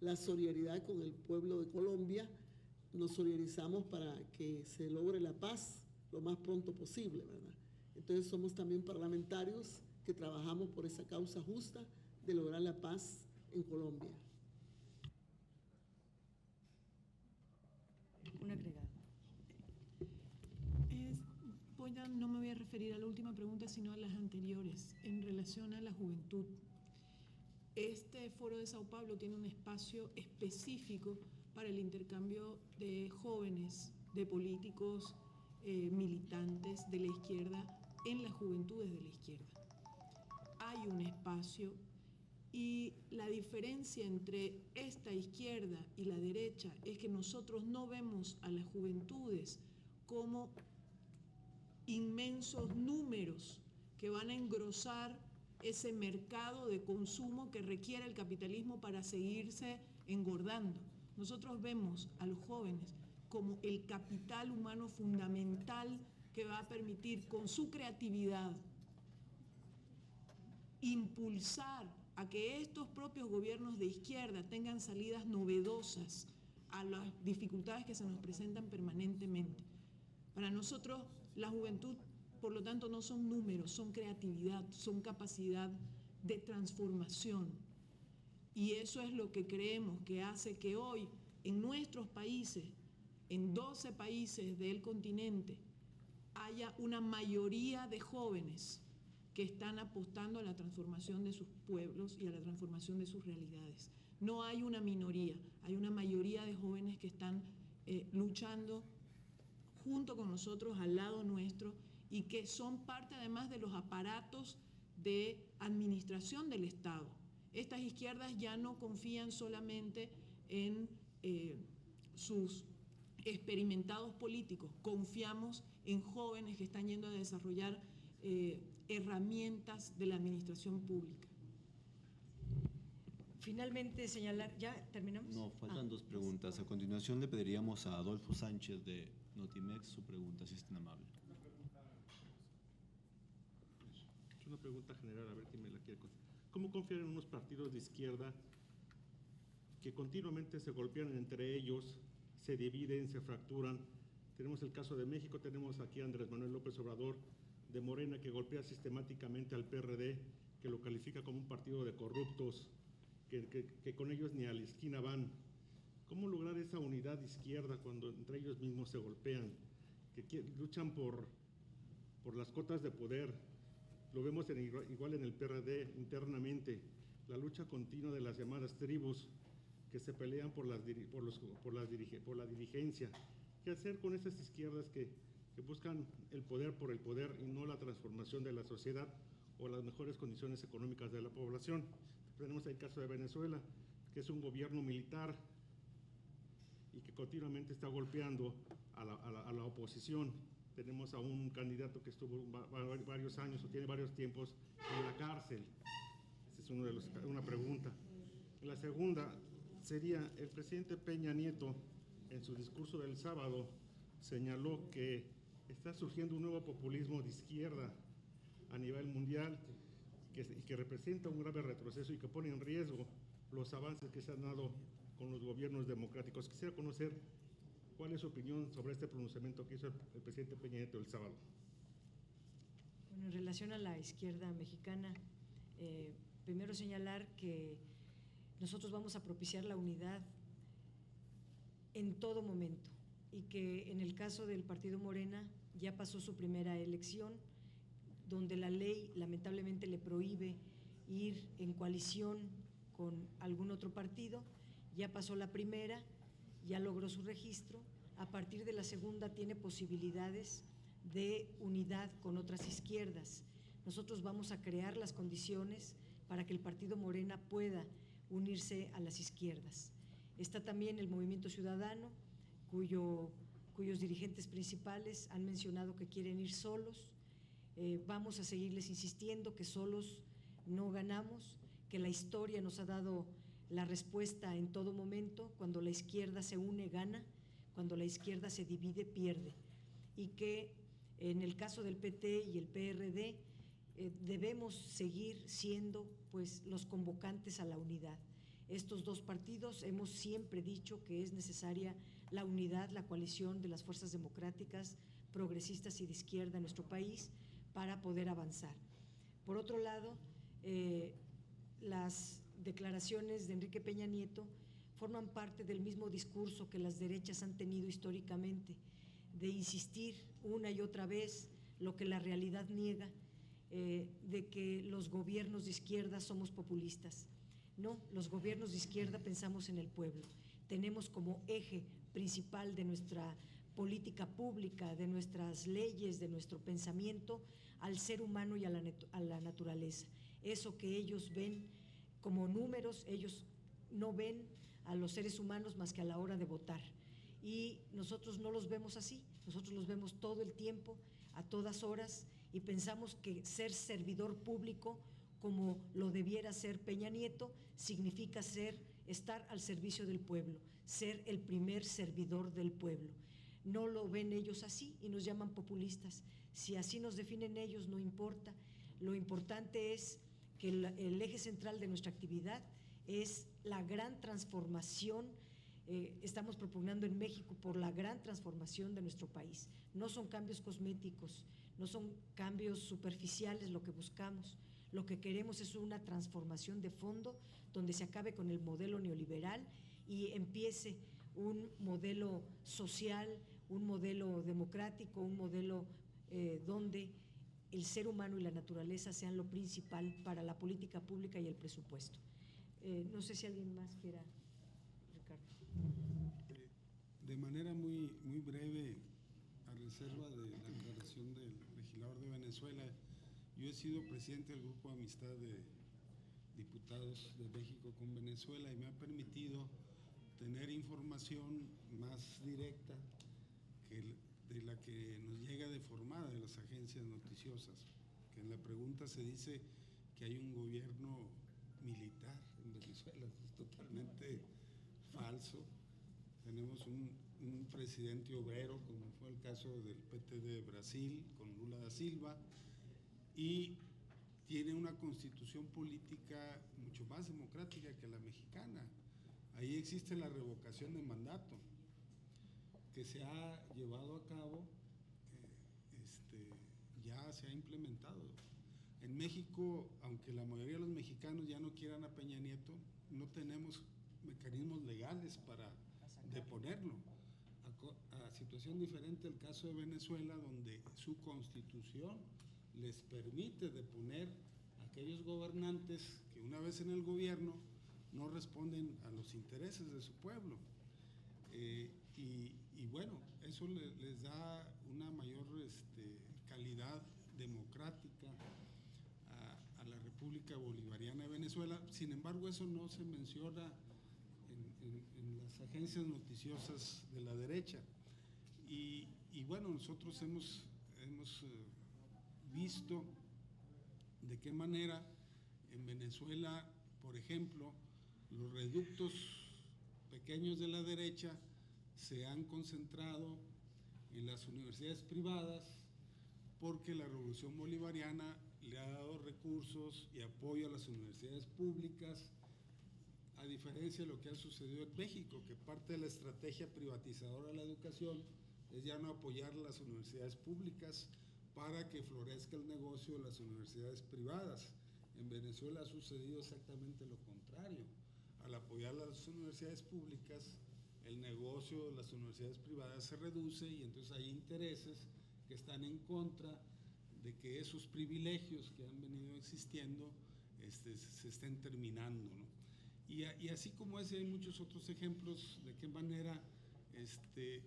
la solidaridad con el pueblo de Colombia. Nos solidarizamos para que se logre la paz lo más pronto posible, ¿verdad? Entonces somos también parlamentarios que trabajamos por esa causa justa de lograr la paz en Colombia. Un agregado. No me voy a referir a la última pregunta, sino a las anteriores, en relación a la juventud. Este Foro de Sao Paulo tiene un espacio específico para el intercambio de jóvenes, de políticos, militantes de la izquierda en las juventudes de la izquierda. Hay un espacio, y la diferencia entre esta izquierda y la derecha es que nosotros no vemos a las juventudes como inmensos números que van a engrosar ese mercado de consumo que requiere el capitalismo para seguirse engordando. Nosotros vemos a los jóvenes como el capital humano fundamental que va a permitir con su creatividad impulsar a que estos propios gobiernos de izquierda tengan salidas novedosas a las dificultades que se nos presentan permanentemente. Para nosotros, la juventud, por lo tanto, no son números, son creatividad, son capacidad de transformación. Y eso es lo que creemos que hace que hoy, en nuestros países, en 12 países del continente, haya una mayoría de jóvenes que están apostando a la transformación de sus pueblos y a la transformación de sus realidades. No hay una minoría, hay una mayoría de jóvenes que están luchando junto con nosotros, al lado nuestro, y que son parte además de los aparatos de administración del Estado. Estas izquierdas ya no confían solamente en sus experimentados políticos, confiamos en jóvenes que están yendo a desarrollar herramientas de la administración pública. Finalmente, señalar, ¿ya terminamos? No, faltan dos preguntas. A continuación le pediríamos a Adolfo Sánchez de Notimex su pregunta, si es tan amable. Es una pregunta general, a ver quién me la quiere contestar. ¿Cómo confiar en unos partidos de izquierda que continuamente se golpean entre ellos, se dividen, se fracturan? Tenemos el caso de México, tenemos aquí a Andrés Manuel López Obrador de Morena, que golpea sistemáticamente al PRD, que lo califica como un partido de corruptos, que con ellos ni a la esquina van. ¿Cómo lograr esa unidad izquierda cuando entre ellos mismos se golpean? luchan por las cotas de poder. Lo vemos igual en el PRD internamente, la lucha continua de las llamadas tribus que se pelean por la dirigencia. ¿Qué hacer con esas izquierdas que buscan el poder por el poder y no la transformación de la sociedad o las mejores condiciones económicas de la población? Tenemos el caso de Venezuela, que es un gobierno militar y que continuamente está golpeando a la oposición. Tenemos a un candidato que estuvo varios años o tiene varios tiempos en la cárcel. Esa es una pregunta. La segunda sería, el presidente Peña Nieto, en su discurso del sábado, señaló que está surgiendo un nuevo populismo de izquierda a nivel mundial y que representa un grave retroceso y que pone en riesgo los avances que se han dado con los gobiernos democráticos. Quisiera conocer cuál es su opinión sobre este pronunciamiento que hizo el presidente Peña Nieto el sábado. Bueno, en relación a la izquierda mexicana, primero señalar que nosotros vamos a propiciar la unidad en todo momento y que en el caso del partido Morena ya pasó su primera elección, donde la ley lamentablemente le prohíbe ir en coalición con algún otro partido. Ya pasó la primera, ya logró su registro. A partir de la segunda tiene posibilidades de unidad con otras izquierdas. Nosotros vamos a crear las condiciones para que el partido Morena pueda unirse a las izquierdas. Está también el Movimiento Ciudadano, cuyos dirigentes principales han mencionado que quieren ir solos. Vamos a seguirles insistiendo que solos no ganamos, que la historia nos ha dado la respuesta en todo momento. Cuando la izquierda se une, gana; cuando la izquierda se divide, pierde. Y que en el caso del PT y el PRD debemos seguir siendo pues los convocantes a la unidad. Estos dos partidos hemos siempre dicho que es necesaria la unidad, la coalición de las fuerzas democráticas, progresistas y de izquierda en nuestro país para poder avanzar. Por otro lado, las declaraciones de Enrique Peña Nieto forman parte del mismo discurso que las derechas han tenido históricamente, de insistir una y otra vez lo que la realidad niega, de que los gobiernos de izquierda somos populistas. No, los gobiernos de izquierda pensamos en el pueblo. Tenemos como eje principal de nuestra política pública, de nuestras leyes, de nuestro pensamiento, al ser humano y a la naturaleza. Eso que ellos ven como números, ellos no ven a los seres humanos más que a la hora de votar. Y nosotros no los vemos así, nosotros los vemos todo el tiempo, a todas horas, y pensamos que ser servidor público, como lo debiera ser Peña Nieto, significa estar al servicio del pueblo, ser el primer servidor del pueblo. No lo ven ellos así y nos llaman populistas. Si así nos definen ellos, no importa. Lo importante es que el eje central de nuestra actividad es la gran transformación. Estamos propugnando en México por la gran transformación de nuestro país. No son cambios cosméticos, no son cambios superficiales lo que buscamos. Lo que queremos es una transformación de fondo donde se acabe con el modelo neoliberal y empiece un modelo social, un modelo democrático, un modelo donde el ser humano y la naturaleza sean lo principal para la política pública y el presupuesto. No sé si alguien más quiera, Ricardo. De manera muy breve, a reserva de la declaración del legislador de Venezuela, yo he sido presidente del Grupo de Amistad de Diputados de México con Venezuela y me ha permitido tener información más directa de la que nos llega deformada de las agencias noticiosas, que en la pregunta se dice que hay un gobierno militar en Venezuela. Es totalmente falso. Tenemos un presidente obrero, como fue el caso del PT de Brasil, con Lula da Silva, y tiene una constitución política mucho más democrática que la mexicana. Ahí existe la revocación de mandato, que se ha llevado a cabo, ya se ha implementado. En México, aunque la mayoría de los mexicanos ya no quieran a Peña Nieto, no tenemos mecanismos legales para deponerlo. a situación diferente el caso de Venezuela, donde su constitución les permite deponer a aquellos gobernantes que una vez en el gobierno no responden a los intereses de su pueblo. Y bueno, eso les da una mayor calidad democrática a la República Bolivariana de Venezuela. Sin embargo, eso no se menciona en las agencias noticiosas de la derecha. Y bueno, nosotros hemos visto de qué manera en Venezuela, por ejemplo, los reductos pequeños de la derecha se han concentrado en las universidades privadas porque la revolución bolivariana le ha dado recursos y apoyo a las universidades públicas, a diferencia de lo que ha sucedido en México, que parte de la estrategia privatizadora de la educación es ya no apoyar las universidades públicas para que florezca el negocio de las universidades privadas. En Venezuela ha sucedido exactamente lo contrario. Al apoyar las universidades públicas, el negocio de las universidades privadas se reduce y entonces hay intereses que están en contra de que esos privilegios que han venido existiendo se estén terminando, ¿no? Y así como ese hay muchos otros ejemplos de qué manera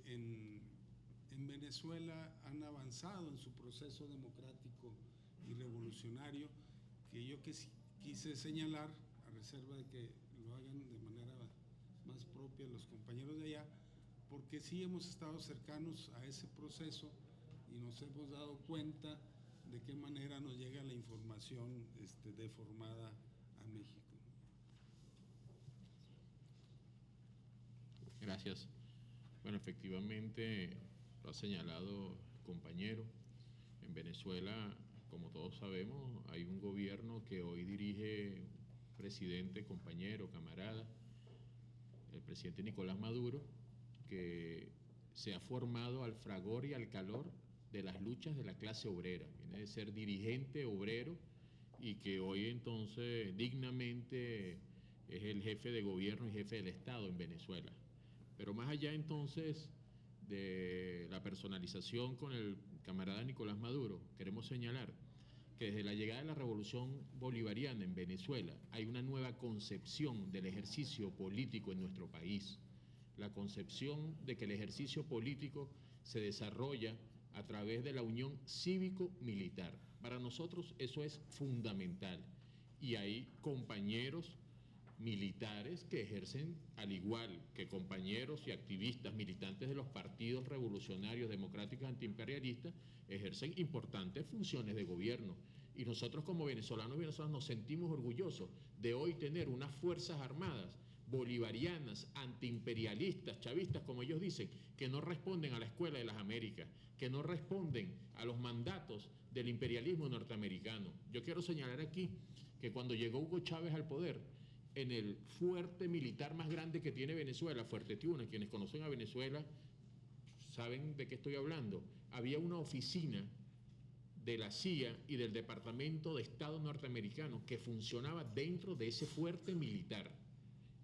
en Venezuela han avanzado en su proceso democrático y revolucionario, que yo quise señalar, a reserva de que lo hagan de manera más propia los compañeros de allá, porque sí hemos estado cercanos a ese proceso y nos hemos dado cuenta de qué manera nos llega la información deformada a México. Gracias. Bueno, efectivamente, lo ha señalado el compañero. En Venezuela, como todos sabemos, hay un gobierno que hoy dirige presidente, compañero, camarada, el presidente Nicolás Maduro, que se ha formado al fragor y al calor de las luchas de la clase obrera. Viene de ser dirigente obrero y que hoy entonces dignamente es el jefe de gobierno y jefe del Estado en Venezuela. Pero más allá entonces de la personalización con el camarada Nicolás Maduro, queremos señalar que desde la llegada de la revolución bolivariana en Venezuela hay una nueva concepción del ejercicio político en nuestro país. La concepción de que el ejercicio político se desarrolla a través de la unión cívico-militar. Para nosotros eso es fundamental. Y hay compañeros militares que ejercen, al igual que compañeros y activistas militantes de los partidos revolucionarios, democráticos, antiimperialistas, ejercen importantes funciones de gobierno. Y nosotros como venezolanos y venezolanas nos sentimos orgullosos de hoy tener unas fuerzas armadas bolivarianas, antiimperialistas, chavistas, como ellos dicen, que no responden a la Escuela de las Américas, que no responden a los mandatos del imperialismo norteamericano. Yo quiero señalar aquí que cuando llegó Hugo Chávez al poder, en el fuerte militar más grande que tiene Venezuela, Fuerte Tiuna, quienes conocen a Venezuela saben de qué estoy hablando, había una oficina de la CIA y del Departamento de Estado norteamericano que funcionaba dentro de ese fuerte militar.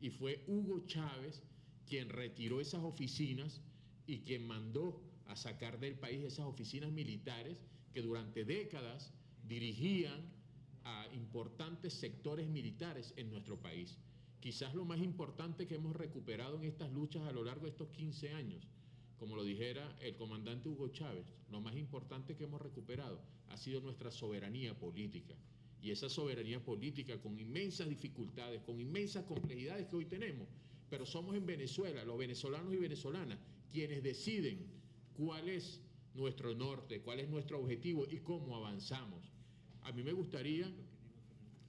Y fue Hugo Chávez quien retiró esas oficinas y quien mandó a sacar del país esas oficinas militares que durante décadas dirigían a importantes sectores militares en nuestro país. Quizás lo más importante que hemos recuperado en estas luchas a lo largo de estos 15 años, como lo dijera el comandante Hugo Chávez, lo más importante que hemos recuperado ha sido nuestra soberanía política. Y esa soberanía política con inmensas dificultades, con inmensas complejidades que hoy tenemos, pero somos en Venezuela, los venezolanos y venezolanas, quienes deciden cuál es nuestro norte, cuál es nuestro objetivo y cómo avanzamos. A mí me gustaría,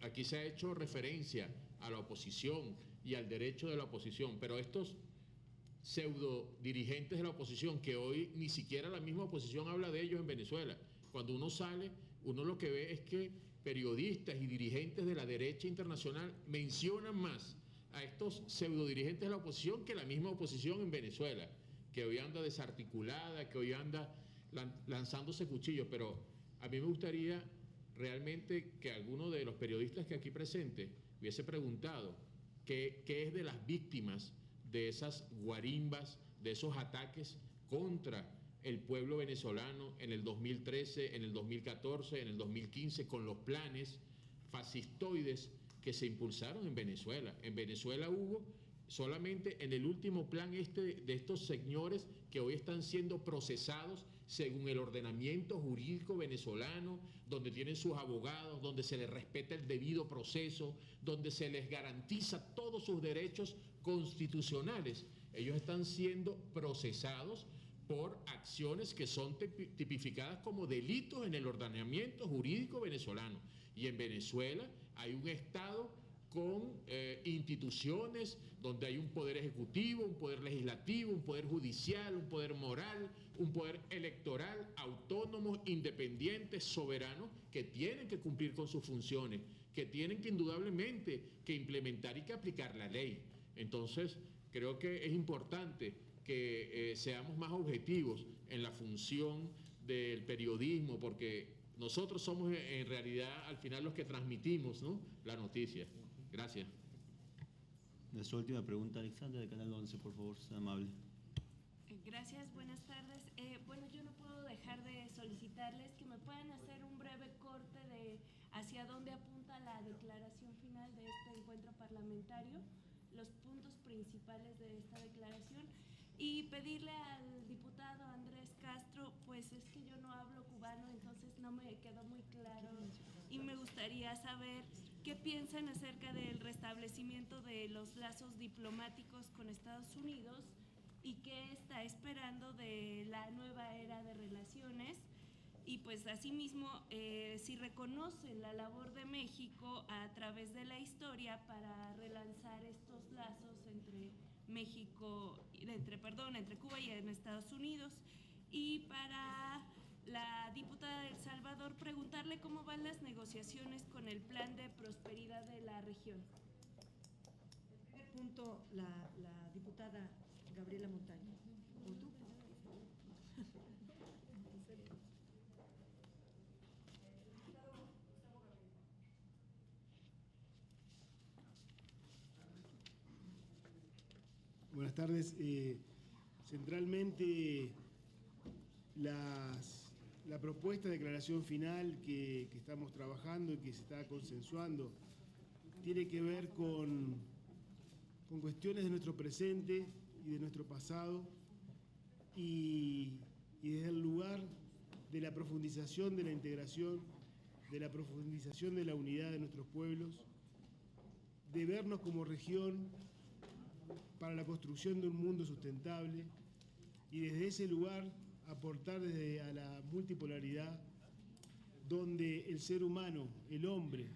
aquí se ha hecho referencia a la oposición y al derecho de la oposición, pero estos pseudo dirigentes de la oposición, que hoy ni siquiera la misma oposición habla de ellos en Venezuela, cuando uno sale, uno lo que ve es que periodistas y dirigentes de la derecha internacional mencionan más a estos pseudo dirigentes de la oposición que la misma oposición en Venezuela, que hoy anda desarticulada, que hoy anda lanzándose cuchillos. Pero a mí me gustaría realmente que alguno de los periodistas que aquí presente hubiese preguntado qué es de las víctimas de esas guarimbas, de esos ataques contra el pueblo venezolano en el 2013, en el 2014, en el 2015, con los planes fascistoides que se impulsaron en Venezuela. En Venezuela hubo solamente en el último plan de estos señores que hoy están siendo procesados según el ordenamiento jurídico venezolano, donde tienen sus abogados, donde se les respeta el debido proceso, donde se les garantiza todos sus derechos constitucionales. Ellos están siendo procesados por acciones que son tipificadas como delitos en el ordenamiento jurídico venezolano. Y en Venezuela hay un Estado con instituciones donde hay un poder ejecutivo, un poder legislativo, un poder judicial, un poder moral, un poder electoral, autónomos, independientes, soberanos, que tienen que cumplir con sus funciones, que tienen que indudablemente que implementar y que aplicar la ley. Entonces, creo que es importante que seamos más objetivos en la función del periodismo, porque nosotros somos en realidad al final los que transmitimos, ¿no?, la noticia. Gracias. Nuestra última pregunta, Alexandra, de Canal 11, por favor, sea amable. Gracias, buenas tardes. Bueno, yo no puedo dejar de solicitarles que me puedan hacer un breve corte de hacia dónde apunta la declaración final de este encuentro parlamentario, los puntos principales de esta declaración, y pedirle al diputado Andrés Castro, pues es que yo no hablo cubano, entonces no me quedó muy claro y me gustaría saber qué piensan acerca del restablecimiento de los lazos diplomáticos con Estados Unidos y qué está esperando de la nueva era de relaciones, y pues asimismo si reconoce la labor de México a través de la historia para relanzar estos lazos entre Cuba y en Estados Unidos. Y para la diputada de El Salvador, preguntarle cómo van las negociaciones con el plan de prosperidad de la región. El primer punto, la diputada Gabriela Montaño. ¿O tú? Buenas tardes. Centralmente, la propuesta de declaración final que estamos trabajando y que se está consensuando tiene que ver con cuestiones de nuestro presente y de nuestro pasado, y desde el lugar de la profundización de la integración, de la profundización de la unidad de nuestros pueblos, de vernos como región para la construcción de un mundo sustentable, y desde ese lugar aportar desde a la multipolaridad, donde el ser humano, el hombre,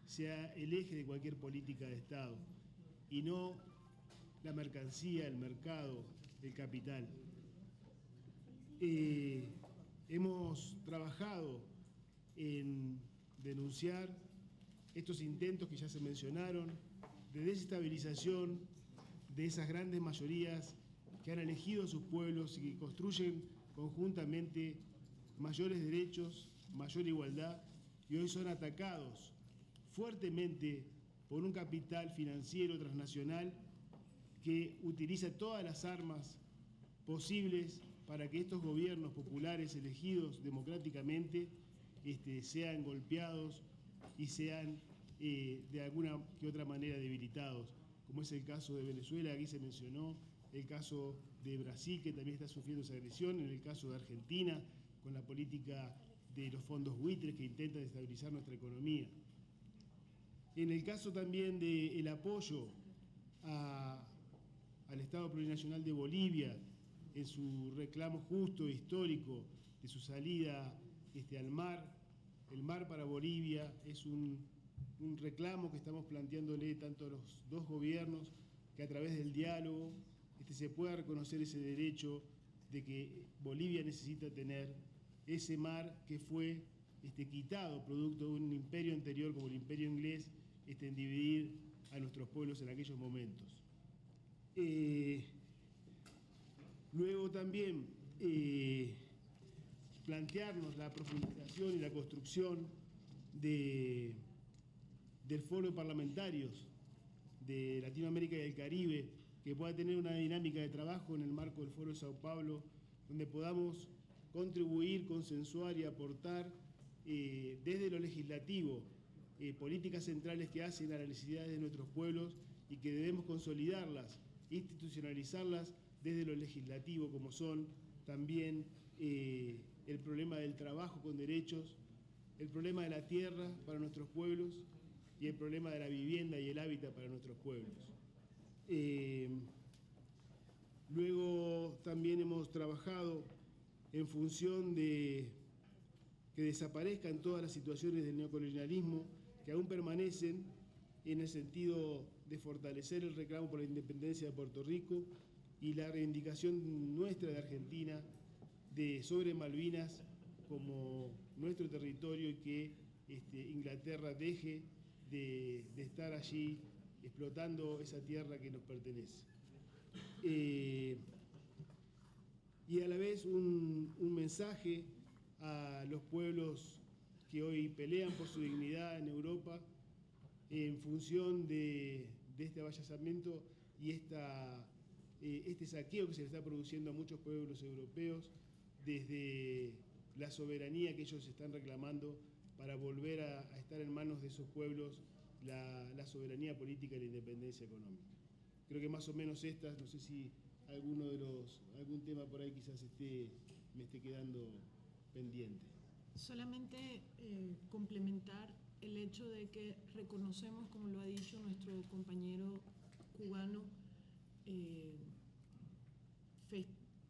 sea el eje de cualquier política de Estado y no la mercancía, el mercado, el capital. Hemos trabajado en denunciar estos intentos que ya se mencionaron de desestabilización de esas grandes mayorías que han elegido a sus pueblos y que construyen conjuntamente mayores derechos, mayor igualdad, y hoy son atacados fuertemente por un capital financiero transnacional que utiliza todas las armas posibles para que estos gobiernos populares elegidos democráticamente sean golpeados y sean de alguna que otra manera debilitados, como es el caso de Venezuela, aquí se mencionó, el caso de Brasil, que también está sufriendo esa agresión, en el caso de Argentina, con la política de los fondos buitres que intentan estabilizar nuestra economía. En el caso también del apoyo al Estado Plurinacional de Bolivia, en su reclamo justo e histórico de su salida al mar. El mar para Bolivia es un reclamo que estamos planteándole tanto a los dos gobiernos, que a través del diálogo se pueda reconocer ese derecho de que Bolivia necesita tener ese mar que fue quitado producto de un imperio anterior como el imperio inglés, en dividir a nuestros pueblos en aquellos momentos. Luego también plantearnos la profundización y la construcción del foro de parlamentarios de Latinoamérica y del Caribe, que pueda tener una dinámica de trabajo en el marco del Foro de Sao Paulo, donde podamos contribuir, consensuar y aportar desde lo legislativo políticas centrales que hacen a las necesidades de nuestros pueblos y que debemos consolidarlas, institucionalizarlas desde lo legislativo, como son también el problema del trabajo con derechos, el problema de la tierra para nuestros pueblos y el problema de la vivienda y el hábitat para nuestros pueblos. Luego también hemos trabajado en función de que desaparezcan todas las situaciones del neocolonialismo que aún permanecen en el sentido de fortalecer el reclamo por la independencia de Puerto Rico y la reivindicación nuestra de Argentina sobre Malvinas como nuestro territorio y que Inglaterra deje de estar allí explotando esa tierra que nos pertenece. Y a la vez un mensaje a los pueblos que hoy pelean por su dignidad en Europa en función de este avallazamiento y este saqueo que se le está produciendo a muchos pueblos europeos desde la soberanía que ellos están reclamando para volver a estar en manos de esos pueblos la soberanía política y la independencia económica. Creo que más o menos estas, no sé si algún tema por ahí quizás me esté quedando pendiente. Solamente complementar el hecho de que reconocemos, como lo ha dicho nuestro compañero cubano,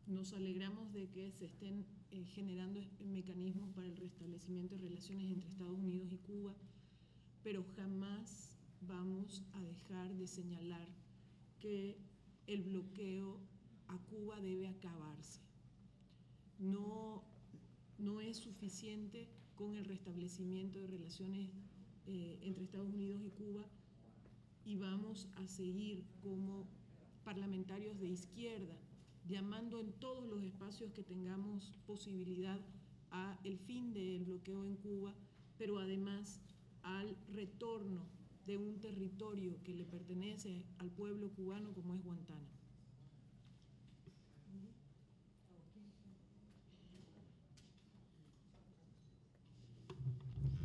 nos alegramos de que se estén generando mecanismos para el restablecimiento de relaciones entre Estados Unidos y Cuba, pero jamás vamos a dejar de señalar que el bloqueo a Cuba debe acabarse. No es suficiente con el restablecimiento de relaciones entre Estados Unidos y Cuba, y vamos a seguir como parlamentarios de izquierda llamando en todos los espacios que tengamos posibilidad a el fin del bloqueo en Cuba, pero además al retorno de un territorio que le pertenece al pueblo cubano como es Guantánamo.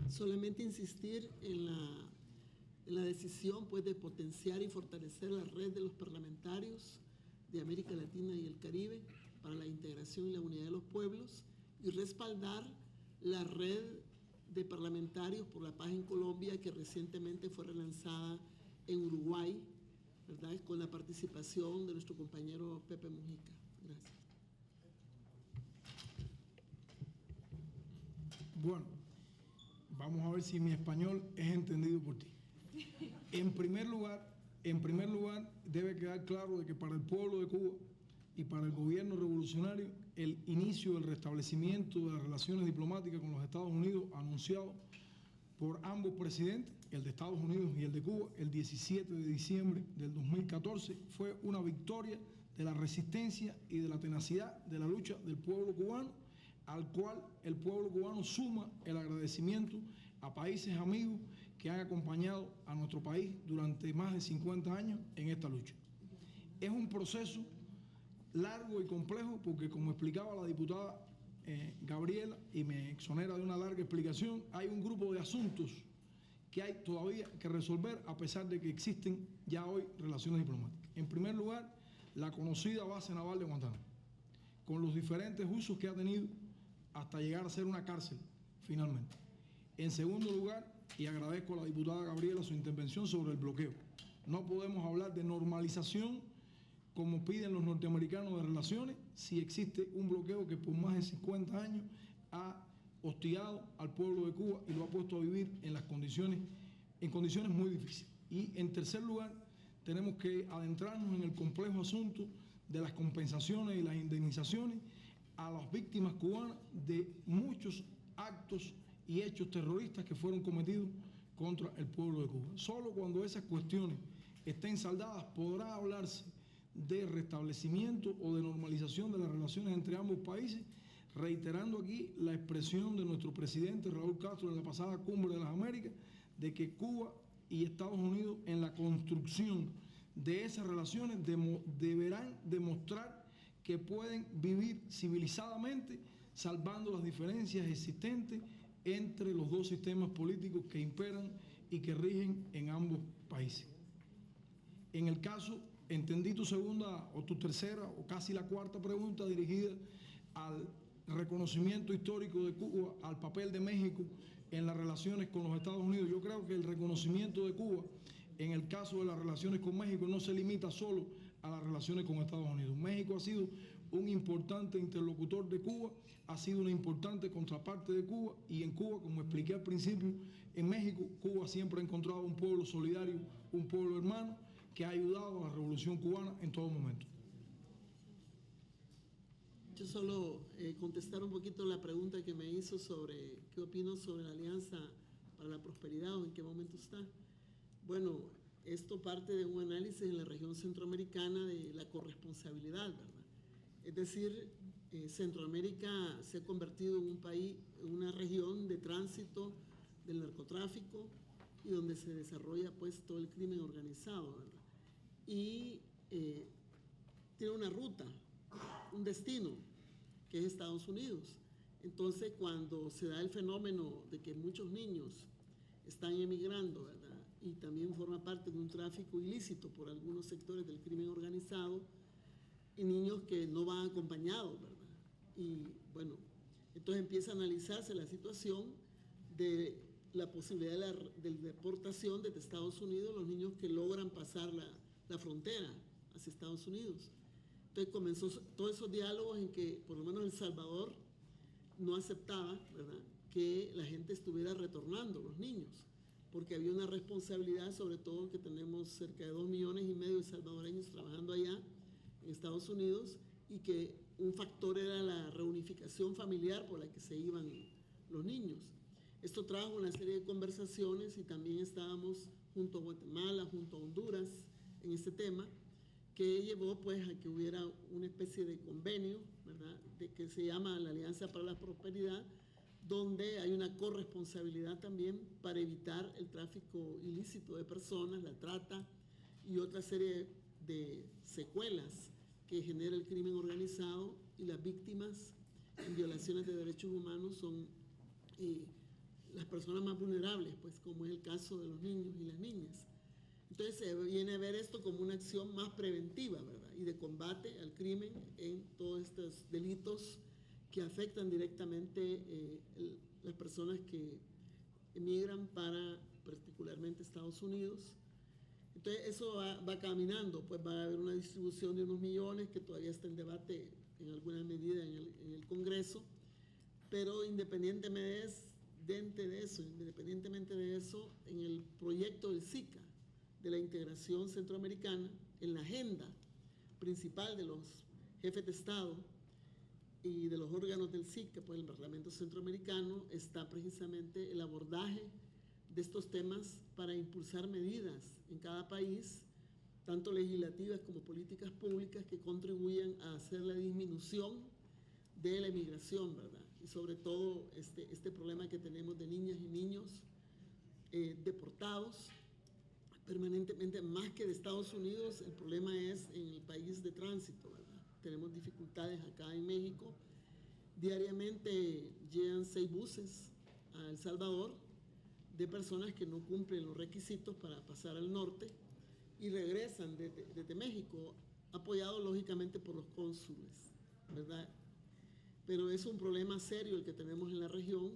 Solamente insistir en la decisión pues, de potenciar y fortalecer la red de los parlamentarios de América Latina y el Caribe para la integración y la unidad de los pueblos y respaldar la red de parlamentarios por la paz en Colombia que recientemente fue relanzada en Uruguay, ¿verdad? Con la participación de nuestro compañero Pepe Mujica. Gracias. Bueno, vamos a ver si mi español es entendido por ti. En primer lugar, debe quedar claro de que para el pueblo de Cuba y para el gobierno revolucionario, el inicio del restablecimiento de las relaciones diplomáticas con los Estados Unidos, anunciado por ambos presidentes, el de Estados Unidos y el de Cuba, el 17 de diciembre del 2014, fue una victoria de la resistencia y de la tenacidad de la lucha del pueblo cubano, al cual el pueblo cubano suma el agradecimiento a países amigos que han acompañado a nuestro país durante más de 50 años en esta lucha. Es un proceso largo y complejo porque, como explicaba la diputada Gabriela, y me exonera de una larga explicación, hay un grupo de asuntos que hay todavía que resolver a pesar de que existen ya hoy relaciones diplomáticas. En primer lugar, la conocida base naval de Guantánamo, con los diferentes usos que ha tenido hasta llegar a ser una cárcel, finalmente. En segundo lugar, y agradezco a la diputada Gabriela su intervención sobre el bloqueo, no podemos hablar de normalización como piden los norteamericanos de relaciones si existe un bloqueo que por más de 50 años ha hostigado al pueblo de Cuba y lo ha puesto a vivir en condiciones muy difíciles. Y en tercer lugar, tenemos que adentrarnos en el complejo asunto de las compensaciones y las indemnizaciones a las víctimas cubanas de muchos actos y hechos terroristas que fueron cometidos contra el pueblo de Cuba. Solo cuando esas cuestiones estén saldadas podrá hablarse de restablecimiento o de normalización de las relaciones entre ambos países, reiterando aquí la expresión de nuestro presidente Raúl Castro en la pasada Cumbre de las Américas, de que Cuba y Estados Unidos en la construcción de esas relaciones deberán demostrar que pueden vivir civilizadamente, salvando las diferencias existentes entre los dos sistemas políticos que imperan y que rigen en ambos países. En el caso, entendí tu segunda o tu tercera o casi la cuarta pregunta dirigida al reconocimiento histórico de Cuba, al papel de México en las relaciones con los Estados Unidos. Yo creo que el reconocimiento de Cuba en el caso de las relaciones con México no se limita solo a las relaciones con Estados Unidos. México ha sido un importante interlocutor de Cuba, ha sido una importante contraparte de Cuba, y en Cuba, como expliqué al principio, en México, Cuba siempre ha encontrado un pueblo solidario, un pueblo hermano, que ha ayudado a la revolución cubana en todo momento. Yo solo contestar un poquito la pregunta que me hizo sobre qué opino sobre la Alianza para la Prosperidad o en qué momento está. Bueno, esto parte de un análisis en la región centroamericana de la corresponsabilidad, ¿verdad? Es decir, Centroamérica se ha convertido en un país, en una región de tránsito del narcotráfico y donde se desarrolla pues todo el crimen organizado, ¿verdad? Y tiene una ruta, un destino, que es Estados Unidos. Entonces, cuando se da el fenómeno de que muchos niños están emigrando, ¿verdad?, y también forma parte de un tráfico ilícito por algunos sectores del crimen organizado, y niños que no van acompañados, ¿verdad? Y bueno, entonces empieza a analizarse la situación de la posibilidad de deportación desde Estados Unidos, los niños que logran pasar la frontera hacia Estados Unidos. Entonces comenzó todos esos diálogos en que por lo menos El Salvador no aceptaba, ¿verdad?, que la gente estuviera retornando, los niños, porque había una responsabilidad, sobre todo que tenemos cerca de 2,5 millones de salvadoreños trabajando allá en Estados Unidos, y que un factor era la reunificación familiar por la que se iban los niños. Esto trajo una serie de conversaciones, y también estábamos junto a Guatemala, junto a Honduras en este tema, que llevó pues a que hubiera una especie de convenio, ¿verdad?, de que se llama la Alianza para la Prosperidad, donde hay una corresponsabilidad también para evitar el tráfico ilícito de personas, la trata y otra serie de secuelas que genera el crimen organizado, y las víctimas en violaciones de derechos humanos son las personas más vulnerables, pues como es el caso de los niños y las niñas. Entonces se viene a ver esto como una acción más preventiva, ¿verdad?, y de combate al crimen en todos estos delitos que afectan directamente las personas que emigran para particularmente Estados Unidos. Entonces eso va caminando, pues va a haber una distribución de unos millones que todavía está en debate en alguna medida en el Congreso, pero independientemente de eso, en el proyecto del SICA, de la integración centroamericana, en la agenda principal de los jefes de Estado y de los órganos del SICA, pues el Parlamento Centroamericano, está precisamente el abordaje de estos temas para impulsar medidas en cada país, tanto legislativas como políticas públicas, que contribuyan a hacer la disminución de la emigración, ¿verdad? Y sobre todo este problema que tenemos de niñas y niños deportados permanentemente, más que de Estados Unidos, el problema es en el país de tránsito, ¿verdad? Tenemos dificultades acá en México. Diariamente llegan 6 buses a El Salvador de personas que no cumplen los requisitos para pasar al norte y regresan desde México, apoyados lógicamente por los cónsules, ¿verdad? Pero es un problema serio el que tenemos en la región,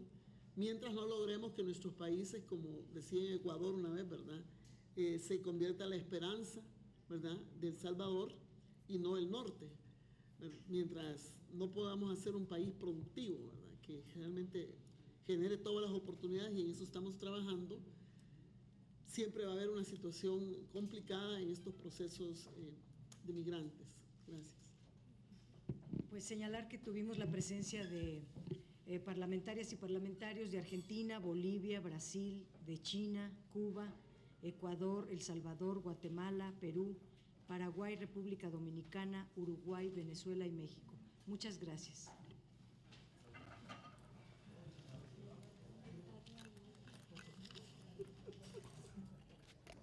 mientras no logremos que nuestros países, como decía en Ecuador una vez, ¿verdad?, se convierta la esperanza, ¿verdad?, de El Salvador y no el norte. Mientras no podamos hacer un país productivo, ¿verdad?, que realmente genere todas las oportunidades, y en eso estamos trabajando, siempre va a haber una situación complicada en estos procesos de migrantes. Gracias. Pues señalar que tuvimos la presencia de parlamentarias y parlamentarios de Argentina, Bolivia, Brasil, de China, Cuba, Ecuador, El Salvador, Guatemala, Perú, Paraguay, República Dominicana, Uruguay, Venezuela y México. Muchas gracias.